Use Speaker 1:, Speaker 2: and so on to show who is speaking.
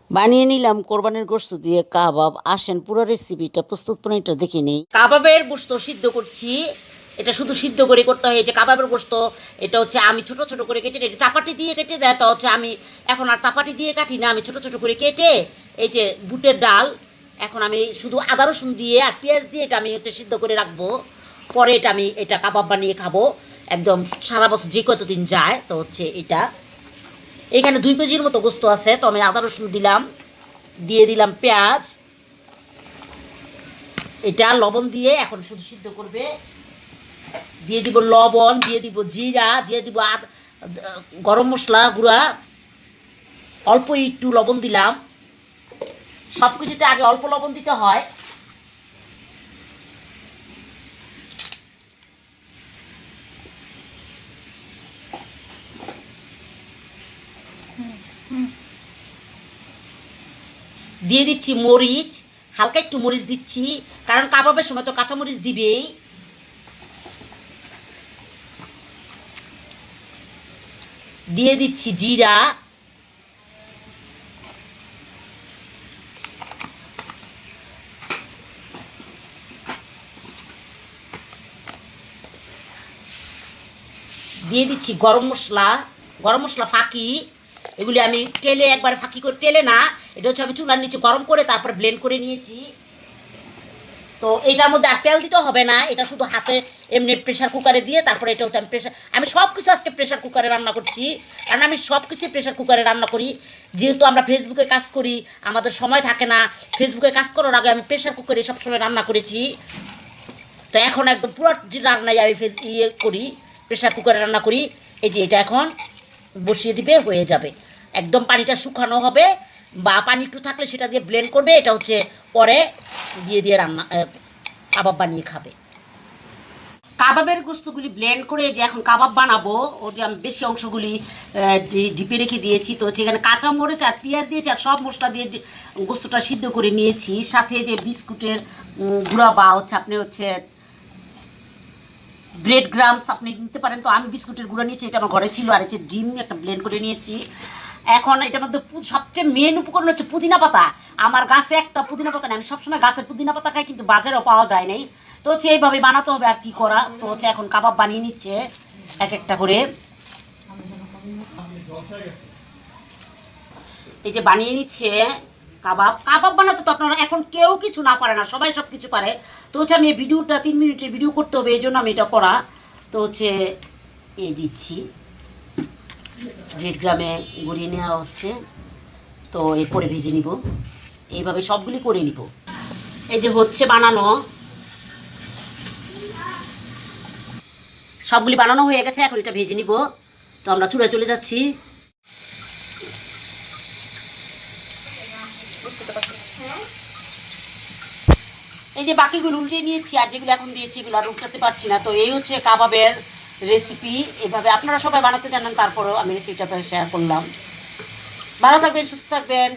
Speaker 1: বানিয়ে নিলাম কোরবানির গোশত দিয়ে কাবাব। আসেন পুরো রেসিপিটা প্রস্তুত প্রণীত দেখে নিই। কাবাবের গোশত সিদ্ধ করছি। এটা শুধু সিদ্ধ করে করতে হয়। এই যে কাবাবের গোশত, এটা হচ্ছে আমি ছোট ছোট করে কেটে, এটা চাপাটি দিয়ে কেটে দেয়, তো হচ্ছে আমি এখন আর চাপাটি দিয়ে কাটি না, আমি ছোট ছোট করে কেটে এই যে বুটের ডাল, এখন আমি শুধু আদা রসুন দিয়ে আর পেঁয়াজ দিয়ে এটা আমি হচ্ছে সিদ্ধ করে রাখবো। পরে এটা কাবাব বানিয়ে খাবো একদম সারা বছর যে কতদিন যায়। তো হচ্ছে এটা এখানে 2 কেজির মতো গোস্ত আছে, তো আমি আদা রসুন দিলাম, দিয়ে দিলাম পেঁয়াজ, এটা লবণ দিয়ে এখন শুধু সিদ্ধ করবে। দিয়ে দিব লবণ, দিয়ে দিব জিরা, দিয়ে দিব গরম মশলা গুঁড়া, অল্প একটু লবণ দিলাম। সব কিছুতে আগে অল্প লবণ দিতে হয়। দিয়ে দিচ্ছি মরিচ, হালকা একটু মরিচ দিচ্ছি, কারণ কাবাবের সময় তো কাঁচা মরিচ দিবেই। দিয়ে দিচ্ছি জিরা, দিয়ে দিচ্ছি গরম মশলা। গরম মশলা ফাঁকি, এগুলি আমি তেলে একবারে ফাঁকি করে, তেলে না, এটা হচ্ছে আমি চুলার নিচে গরম করে তারপরে ব্লেন্ড করে নিয়েছি। তো এটার মধ্যে আর তেল দিতে হবে না, এটা শুধু হাতে এমনি প্রেশার কুকারে দিয়ে তারপরে এটা হচ্ছে আমি সব কিছু আজকে প্রেশার কুকারে রান্না করছি, কারণ আমি সব কিছুই প্রেশার কুকারে রান্না করি। যেহেতু আমরা ফেসবুকে কাজ করি, আমাদের সময় থাকে না, ফেসবুকে কাজ করার আগে আমি প্রেশার কুকারে সবসময় রান্না করেছি। তো এখন একদম পুরো যে রান্নাই আমি করি, প্রেশার কুকারে রান্না করি। এই যে এটা এখন বসিয়ে দিবে, হয়ে যাবে। একদম পানিটা শুকানো হবে, বা পানি একটু থাকলে সেটা দিয়ে ব্লেন্ড করবে, এটা হচ্ছে পরে দিয়ে দিয়ে রান্না কাবাব বানিয়ে খাবে। কাবাবের গোস্তগুলি ব্লেন্ড করে যে এখন কাবাব বানাবো, ওটা আমি বেশি অংশগুলি ডিপে রেখে দিয়েছি। তো হচ্ছে এখানে কাঁচা মরিচ আর পেঁয়াজ দিয়েছি আর সব মশলা দিয়ে গোস্তটা সিদ্ধ করে নিয়েছি। সাথে যে বিস্কুটের গুঁড়া বা হচ্ছে আপনি হচ্ছে ব্রেড গ্রামস আপনি দিতে পারেন, তো আমি বিস্কুটের গুঁড়া নিয়েছি, এটা আমার ঘরে ছিল। আর হচ্ছে ডিম একটা ব্লেন্ড করে নিয়েছি। এখন এটার মধ্যে সবচেয়ে মেন উপকরণ হচ্ছে পুদিনা পাতা। আমার গাছে একটা পুদিনা পাতা নেই, আমি সবসময় গাছের পুদিনা পাতা খাই, কিন্তু বাজারেও পাওয়া যায় নাই। তো হচ্ছে এইভাবে বানাতে হবে, আর কি করা। তো হচ্ছে এখন কাবাব বানিয়ে নিচ্ছে এক একটা করে। এই যে বানিয়ে নিচ্ছে কাবাব। কাবাব বানাতে তো আপনারা এখন কেউ কিছু না পারে না, সবাই সব কিছু পারে। তো হচ্ছে আমি এই ভিডিওটা 3 মিনিটের ভিডিও করতে হবে, এই জন্য আমি এটা করা। তো হচ্ছে এই দিচ্ছি, ব্রেড গ্রামে গড়িয়ে নেওয়া হচ্ছে। তো এরপরে ভেজে নিব, এইভাবে সবগুলি করে নিব। এই যে হচ্ছে বানানো, সবগুলি বানানো হয়ে গেছে, এখন এটা ভেজে নিব। তো আমরা চুলায় চলে যাচ্ছি। এই যে বাকিগুলো উল্টে নিয়েছি, আর যেগুলো এখন দিয়েছি এগুলো আর উল্টাতে পারছি না। তো এই হচ্ছে কাবাবের রেসিপি। এভাবে আপনারা সবাই বানাতে জানেন, তারপরেও আমি রেসিপিটা শেয়ার করলাম। ভালো থাকবেন, সুস্থ থাকবেন।